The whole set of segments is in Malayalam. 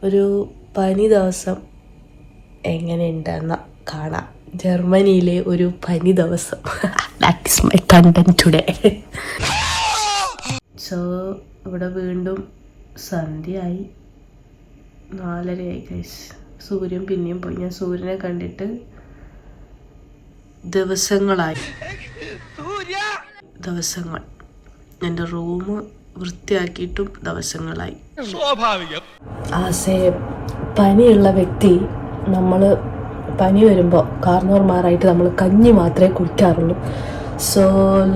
ഒരു പനി ദിവസം എങ്ങനെയുണ്ടെന്ന് കാണാം. ജർമ്മനിയിലെ ഒരു പനി ദിവസം. That is my content today. So ഇവിടെ വീണ്ടും സന്ധ്യയായി, 4:30 ഗൈസ്. സൂര്യൻ പിന്നെയും പോയി. ഞാൻ സൂര്യനെ കണ്ടിട്ട് ദിവസങ്ങൾ. എൻ്റെ റൂം വൃത്തിയാക്കിയിട്ടും ദിവസങ്ങളായി. ആസ് എ പനിയുള്ള വ്യക്തി, നമ്മൾ പനി വരുമ്പോൾ കാർന്നോർമാരായിട്ട് നമ്മൾ കഞ്ഞി മാത്രമേ കുടിക്കാറുള്ളൂ. സോ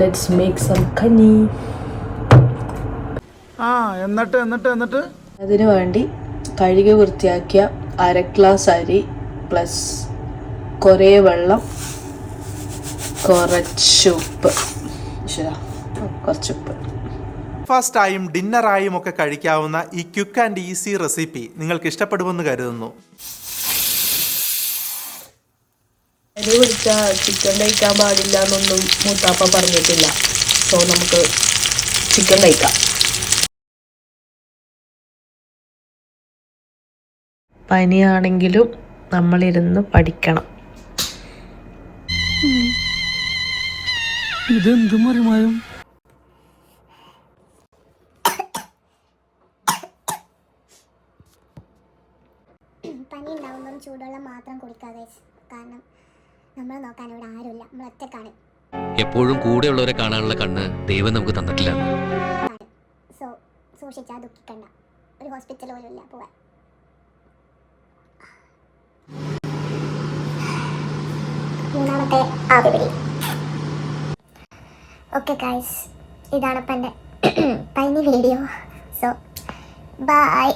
ലെറ്റ്സ് മേക്ക് സം കഞ്ഞി. എന്നിട്ട് അതിനു വേണ്ടി കഴുകി വൃത്തിയാക്കിയ 1/2 ഗ്ലാസ് അരി പ്ലസ് കുറേ വെള്ളം, കുറച്ചുപ്പ്. ബ്രേക്ക്ഫാസ്റ്റായും ഡിന്നറായും ഒക്കെ കഴിക്കാവുന്ന ഈ ക്വിക്ക് ആൻഡ് ഈസി റെസിപ്പി നിങ്ങൾക്ക് ഇഷ്ടപ്പെടുമെന്ന് കരുതുന്നു. അരി പിടിച്ചാൽ ചിക്കൻ കഴിക്കാൻ പാടില്ല എന്നൊന്നും മൂത്താപ്പ പറഞ്ഞിട്ടില്ല. സോ നമുക്ക് ചിക്കൻ കഴിക്കാം. പനിയാണെങ്കിലും നമ്മളിരുന്ന് പഠിക്കണം. ഇതെന്ത് മറിമായും? പനി ഉണ്ടാകുമ്പം ചൂടുവെള്ളം മാത്രം കുടിക്കാതെ, കാരണം നമ്മൾ നോക്കാൻ ഇവിടെ ആരുമില്ല, നമ്മൾ ഒറ്റക്കാണ്. എപ്പോഴും കൂടെയുള്ളവരെ കാണാനുള്ള കണ്ണ് ദൈവം നമുക്ക് തന്നിട്ടില്ല. സോ സൂക്ഷിച്ചാൽ ദുഃഖിക്കണ്ട. ഒരു ഹോസ്പിറ്റൽ പോലും ഇല്ല പോവാൻ. മൂന്നാമത്തെ ആവിപിടി. ഓക്കെ ഗൈസ്, ഇതാണ് ഇപ്പം എൻ്റെ പനി വീഡിയോ. So by.